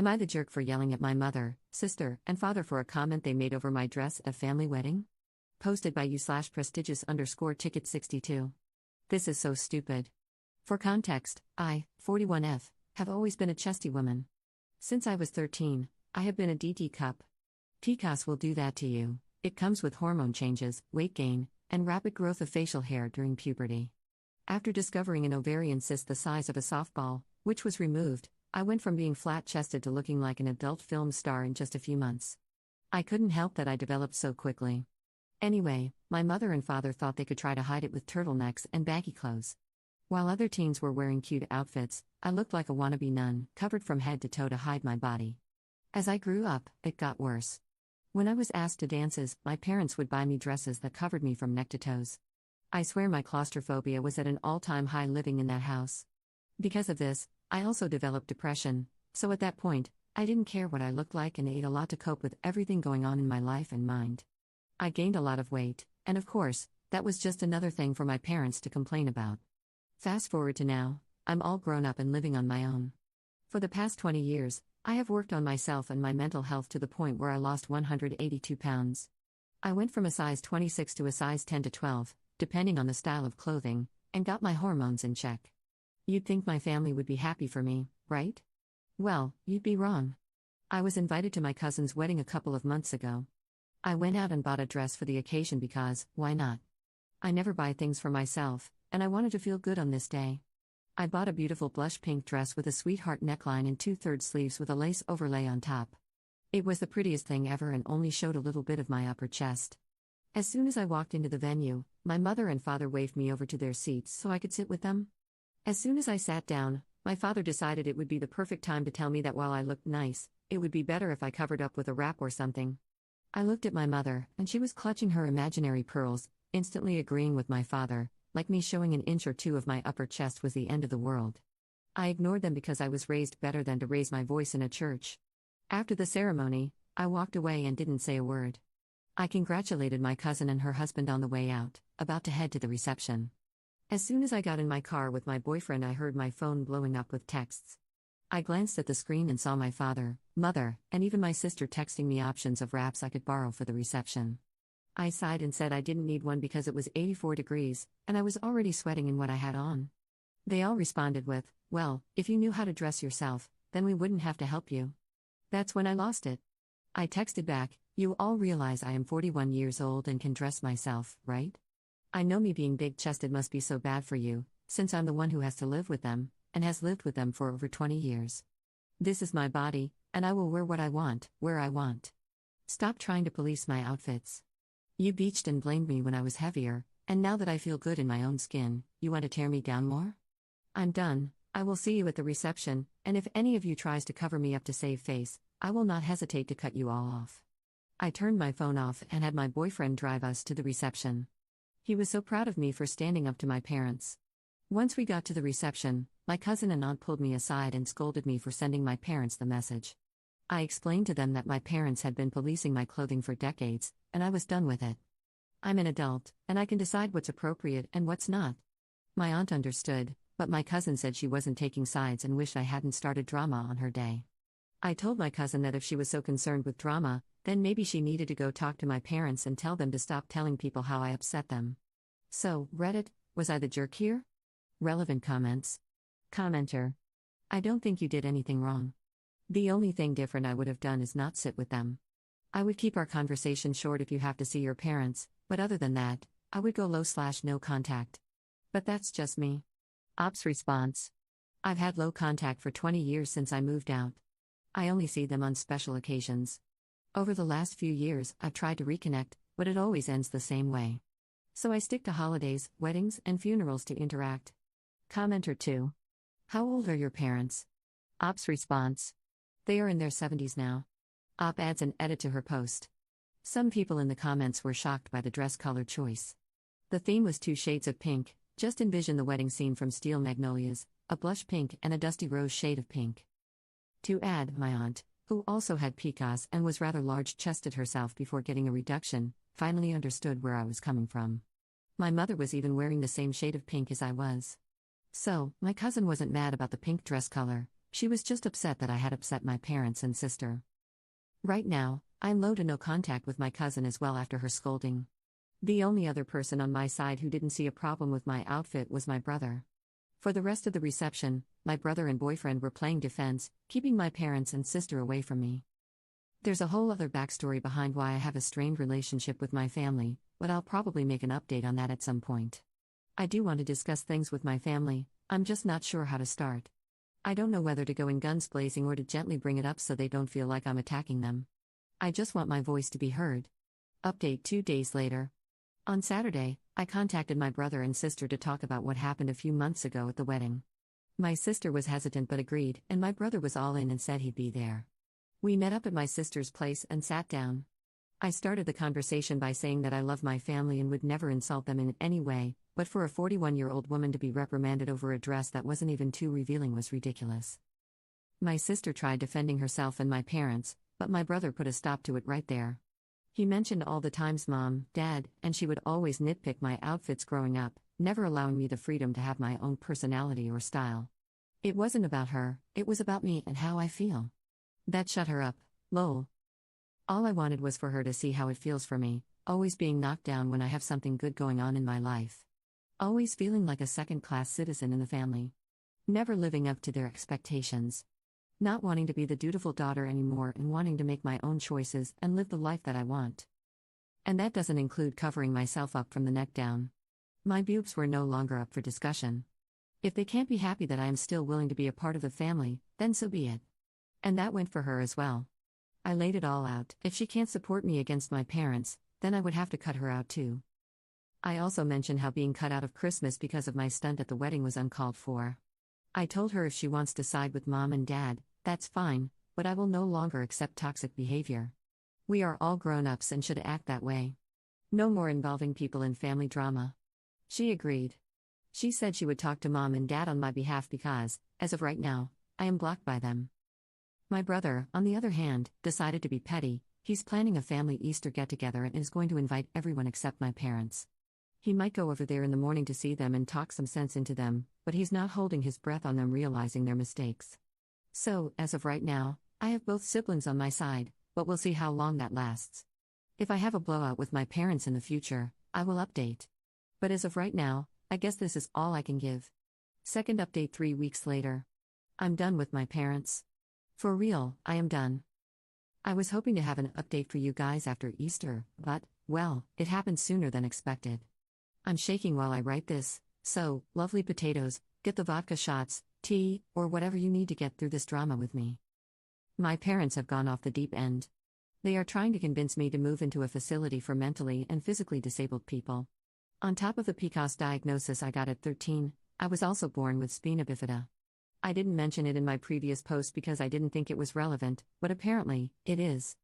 Am I the jerk for yelling at my mother, sister, and father for a comment they made over my dress at a family wedding? Posted by you/prestigious_ticket62. This is so stupid. For context, I, 41F, have always been a chesty woman. Since I was 13, I have been a DT cup. PCOS will do that to you. It comes with hormone changes, weight gain, and rapid growth of facial hair during puberty. After discovering an ovarian cyst the size of a softball, which was removed, I went from being flat-chested to looking like an adult film star in just a few months. I couldn't help that I developed so quickly. Anyway, my mother and father thought they could try to hide it with turtlenecks and baggy clothes. While other teens were wearing cute outfits, I looked like a wannabe nun, covered from head to toe to hide my body. As I grew up, it got worse. When I was asked to dances, my parents would buy me dresses that covered me from neck to toes. I swear my claustrophobia was at an all-time high living in that house. Because of this, I also developed depression, so at that point, I didn't care what I looked like and ate a lot to cope with everything going on in my life and mind. I gained a lot of weight, and of course, that was just another thing for my parents to complain about. Fast forward to now, I'm all grown up and living on my own. For the past 20 years, I have worked on myself and my mental health to the point where I lost 182 pounds. I went from a size 26 to a size 10 to 12, depending on the style of clothing, and got my hormones in check. You'd think my family would be happy for me, right? Well, you'd be wrong. I was invited to my cousin's wedding a couple of months ago. I went out and bought a dress for the occasion because, why not? I never buy things for myself, and I wanted to feel good on this day. I bought a beautiful blush pink dress with a sweetheart neckline and 2/3 sleeves with a lace overlay on top. It was the prettiest thing ever and only showed a little bit of my upper chest. As soon as I walked into the venue, my mother and father waved me over to their seats so I could sit with them. As soon as I sat down, my father decided it would be the perfect time to tell me that while I looked nice, it would be better if I covered up with a wrap or something. I looked at my mother, and she was clutching her imaginary pearls, instantly agreeing with my father, like me showing an inch or two of my upper chest was the end of the world. I ignored them because I was raised better than to raise my voice in a church. After the ceremony, I walked away and didn't say a word. I congratulated my cousin and her husband on the way out, about to head to the reception. As soon as I got in my car with my boyfriend, I heard my phone blowing up with texts. I glanced at the screen and saw my father, mother, and even my sister texting me options of wraps I could borrow for the reception. I sighed and said I didn't need one because it was 84 degrees, and I was already sweating in what I had on. They all responded with, "Well, if you knew how to dress yourself, then we wouldn't have to help you." That's when I lost it. I texted back, "You all realize I am 41 years old and can dress myself, right? I know me being big-chested must be so bad for you, since I'm the one who has to live with them, and has lived with them for over 20 years. This is my body, and I will wear what I want, where I want. Stop trying to police my outfits. You beached and blamed me when I was heavier, and now that I feel good in my own skin, you want to tear me down more? I'm done. I will see you at the reception, and if any of you tries to cover me up to save face, I will not hesitate to cut you all off." I turned my phone off and had my boyfriend drive us to the reception. He was so proud of me for standing up to my parents. Once we got to the reception, my cousin and aunt pulled me aside and scolded me for sending my parents the message. I explained to them that my parents had been policing my clothing for decades, and I was done with it. I'm an adult, and I can decide what's appropriate and what's not. My aunt understood, but my cousin said she wasn't taking sides and wished I hadn't started drama on her day. I told my cousin that if she was so concerned with drama, then maybe she needed to go talk to my parents and tell them to stop telling people how I upset them. So, Reddit, was I the jerk here? Relevant comments. Commenter. I don't think you did anything wrong. The only thing different I would have done is not sit with them. I would keep our conversation short if you have to see your parents, but other than that, I would go low/no contact. But that's just me. Ops response. I've had low contact for 20 years since I moved out. I only see them on special occasions. Over the last few years, I've tried to reconnect, but it always ends the same way. So I stick to holidays, weddings, and funerals to interact. Commenter 2. How old are your parents? Ops response. They are in their 70s now. Op adds an edit to her post. Some people in the comments were shocked by the dress color choice. The theme was 2 shades of pink. Just envision the wedding scene from Steel Magnolias, a blush pink and a dusty rose shade of pink. To add, my aunt, who also had PCOS and was rather large-chested herself before getting a reduction, finally understood where I was coming from. My mother was even wearing the same shade of pink as I was. So, my cousin wasn't mad about the pink dress color, She was just upset that I had upset my parents and sister. Right now, I'm low to no contact with my cousin as well after her scolding. The only other person on my side who didn't see a problem with my outfit was my brother. For the rest of the reception, my brother and boyfriend were playing defense, keeping my parents and sister away from me. There's a whole other backstory behind why I have a strained relationship with my family, but I'll probably make an update on that at some point. I do want to discuss things with my family, I'm just not sure how to start. I don't know whether to go in guns blazing or to gently bring it up so they don't feel like I'm attacking them. I just want my voice to be heard. Update 2 days later. On Saturday, I contacted my brother and sister to talk about what happened a few months ago at the wedding. My sister was hesitant but agreed, and my brother was all in and said he'd be there. We met up at my sister's place and sat down. I started the conversation by saying that I love my family and would never insult them in any way, but for a 41-year-old woman to be reprimanded over a dress that wasn't even too revealing was ridiculous. My sister tried defending herself and my parents, but my brother put a stop to it right there. He mentioned all the times Mom, Dad, and she would always nitpick my outfits growing up, never allowing me the freedom to have my own personality or style. It wasn't about her, it was about me and how I feel. That shut her up, lol. All I wanted was for her to see how it feels for me, always being knocked down when I have something good going on in my life. Always feeling like a second-class citizen in the family. Never living up to their expectations. Not wanting to be the dutiful daughter anymore and wanting to make my own choices and live the life that I want. And that doesn't include covering myself up from the neck down. My boobs were no longer up for discussion. If they can't be happy that I am still willing to be a part of the family, then so be it. And that went for her as well. I laid it all out. If she can't support me against my parents, then I would have to cut her out too. I also mentioned how being cut out of Christmas because of my stunt at the wedding was uncalled for. I told her if she wants to side with Mom and Dad, that's fine, but I will no longer accept toxic behavior. We are all grown-ups and should act that way. No more involving people in family drama. She agreed. She said she would talk to Mom and Dad on my behalf because, as of right now, I am blocked by them. My brother, on the other hand, decided to be petty. He's planning a family Easter get-together and is going to invite everyone except my parents. He might go over there in the morning to see them and talk some sense into them, but he's not holding his breath on them realizing their mistakes. So, as of right now, I have both siblings on my side, but we'll see how long that lasts. If I have a blowout with my parents in the future, I will update. But as of right now, I guess this is all I can give. Second update 3 weeks later. I'm done with my parents. For real, I am done. I was hoping to have an update for you guys after Easter, but, well, it happened sooner than expected. I'm shaking while I write this, so, lovely potatoes, get the vodka shots, tea, or whatever you need to get through this drama with me. My parents have gone off the deep end. They are trying to convince me to move into a facility for mentally and physically disabled people. On top of the PCOS diagnosis I got at 13, I was also born with spina bifida. I didn't mention it in my previous post because I didn't think it was relevant, but apparently, it is.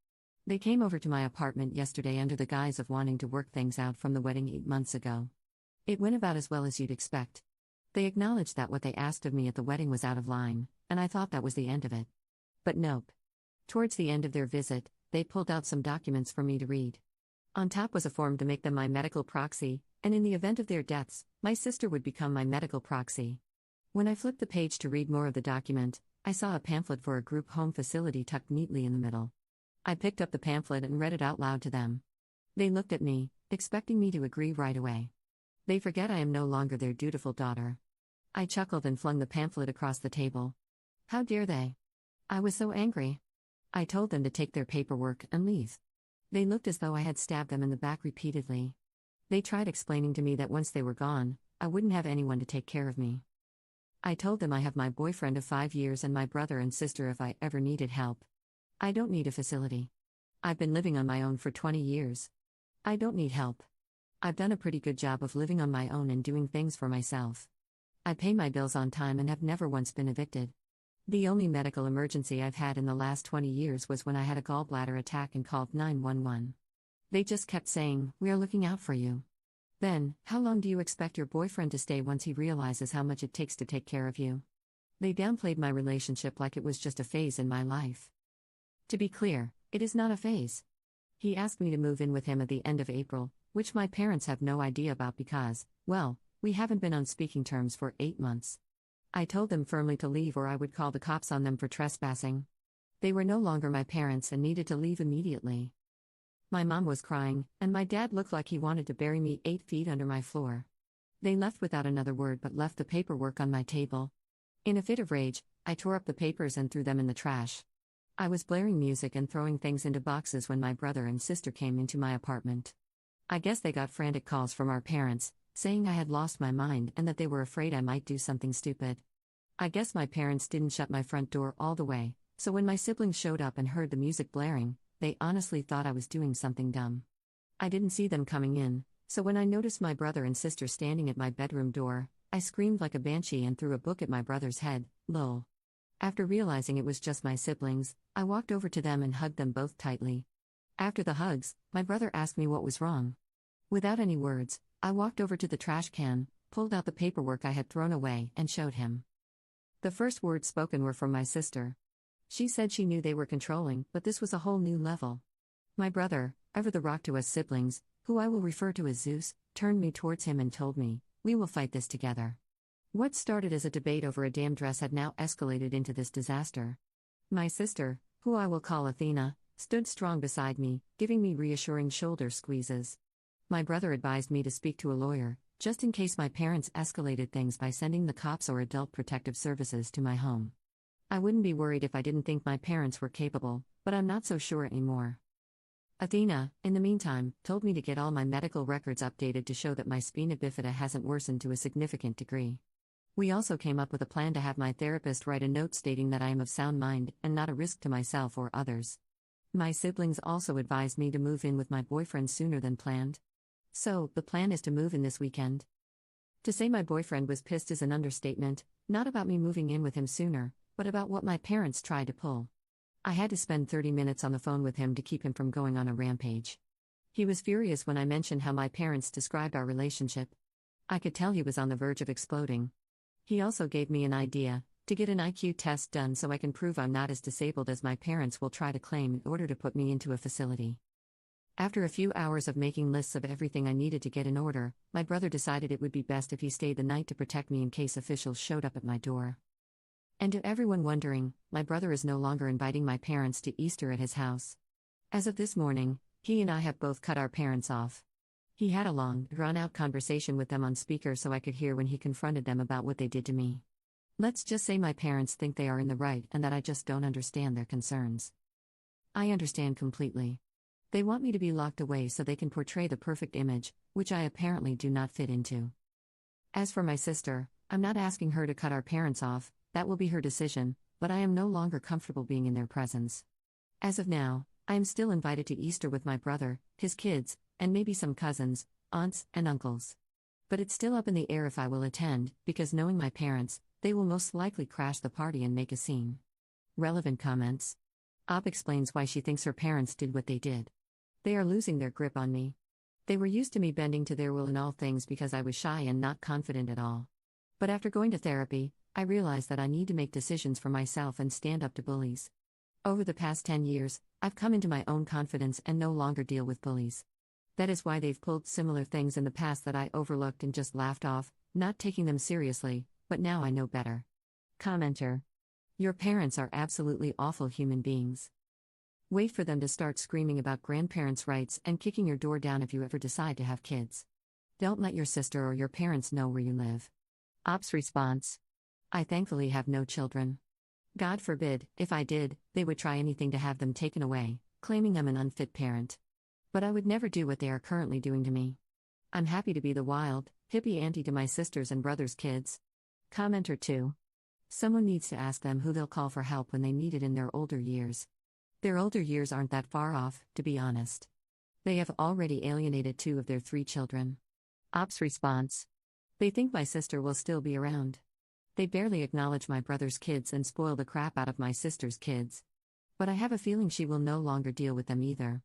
They came over to my apartment yesterday under the guise of wanting to work things out from the wedding 8 months ago. It went about as well as you'd expect. They acknowledged that what they asked of me at the wedding was out of line, and I thought that was the end of it. But nope. Towards the end of their visit, they pulled out some documents for me to read. On top was a form to make them my medical proxy, and in the event of their deaths, my sister would become my medical proxy. When I flipped the page to read more of the document, I saw a pamphlet for a group home facility tucked neatly in the middle. I picked up the pamphlet and read it out loud to them. They looked at me, expecting me to agree right away. They forget I am no longer their dutiful daughter. I chuckled and flung the pamphlet across the table. How dare they? I was so angry. I told them to take their paperwork and leave. They looked as though I had stabbed them in the back repeatedly. They tried explaining to me that once they were gone, I wouldn't have anyone to take care of me. I told them I have my boyfriend of 5 years and my brother and sister if I ever needed help. I don't need a facility. I've been living on my own for 20 years. I don't need help. I've done a pretty good job of living on my own and doing things for myself. I pay my bills on time and have never once been evicted. The only medical emergency I've had in the last 20 years was when I had a gallbladder attack and called 911. They just kept saying, "We are looking out for you." Then, how long do you expect your boyfriend to stay once he realizes how much it takes to take care of you? They downplayed my relationship like it was just a phase in my life. To be clear, it is not a phase. He asked me to move in with him at the end of April, which my parents have no idea about because, well, we haven't been on speaking terms for 8 months. I told them firmly to leave or I would call the cops on them for trespassing. They were no longer my parents and needed to leave immediately. My mom was crying, and my dad looked like he wanted to bury me 8 feet under my floor. They left without another word but left the paperwork on my table. In a fit of rage, I tore up the papers and threw them in the trash. I was blaring music and throwing things into boxes when my brother and sister came into my apartment. I guess they got frantic calls from our parents, saying I had lost my mind and that they were afraid I might do something stupid. I guess my parents didn't shut my front door all the way, so when my siblings showed up and heard the music blaring, they honestly thought I was doing something dumb. I didn't see them coming in, so when I noticed my brother and sister standing at my bedroom door, I screamed like a banshee and threw a book at my brother's head, lol. After realizing it was just my siblings, I walked over to them and hugged them both tightly. After the hugs, my brother asked me what was wrong. Without any words, I walked over to the trash can, pulled out the paperwork I had thrown away, and showed him. The first words spoken were from my sister. She said she knew they were controlling, but this was a whole new level. My brother, ever the rock to us siblings, who I will refer to as Zeus, turned me towards him and told me, "We will fight this together." What started as a debate over a damn dress had now escalated into this disaster. My sister, who I will call Athena, stood strong beside me, giving me reassuring shoulder squeezes. My brother advised me to speak to a lawyer, just in case my parents escalated things by sending the cops or adult protective services to my home. I wouldn't be worried if I didn't think my parents were capable, but I'm not so sure anymore. Athena, in the meantime, told me to get all my medical records updated to show that my spina bifida hasn't worsened to a significant degree. We also came up with a plan to have my therapist write a note stating that I am of sound mind and not a risk to myself or others. My siblings also advised me to move in with my boyfriend sooner than planned. So, the plan is to move in this weekend. To say my boyfriend was pissed is an understatement, not about me moving in with him sooner, but about what my parents tried to pull. I had to spend 30 minutes on the phone with him to keep him from going on a rampage. He was furious when I mentioned how my parents described our relationship. I could tell he was on the verge of exploding. He also gave me an idea, to get an IQ test done so I can prove I'm not as disabled as my parents will try to claim in order to put me into a facility. After a few hours of making lists of everything I needed to get in order, my brother decided it would be best if he stayed the night to protect me in case officials showed up at my door. And to everyone wondering, my brother is no longer inviting my parents to Easter at his house. As of this morning, he and I have both cut our parents off. He had a long, drawn-out conversation with them on speaker so I could hear when he confronted them about what they did to me. Let's just say my parents think they are in the right and that I just don't understand their concerns. I understand completely. They want me to be locked away so they can portray the perfect image, which I apparently do not fit into. As for my sister, I'm not asking her to cut our parents off, that will be her decision, but I am no longer comfortable being in their presence. As of now, I am still invited to Easter with my brother, his kids, and maybe some cousins, aunts, and uncles. But it's still up in the air if I will attend, because knowing my parents, they will most likely crash the party and make a scene. Relevant comments. Op explains why she thinks her parents did what they did. They are losing their grip on me. They were used to me bending to their will in all things because I was shy and not confident at all. But after going to therapy, I realized that I need to make decisions for myself and stand up to bullies. Over the past 10 years, I've come into my own confidence and no longer deal with bullies. That is why they've pulled similar things in the past that I overlooked and just laughed off, not taking them seriously, but now I know better. Commenter. Your parents are absolutely awful human beings. Wait for them to start screaming about grandparents' rights and kicking your door down if you ever decide to have kids. Don't let your sister or your parents know where you live. Op's response. I thankfully have no children. God forbid, if I did, they would try anything to have them taken away, claiming I'm an unfit parent. But I would never do what they are currently doing to me. I'm happy to be the wild, hippie auntie to my sisters and brothers' kids. Commenter 2. Someone needs to ask them who they'll call for help when they need it in their older years. Their older years aren't that far off, to be honest. They have already alienated 2 of their 3 children. Op's response. They think my sister will still be around. They barely acknowledge my brother's kids and spoil the crap out of my sister's kids. But I have a feeling she will no longer deal with them either.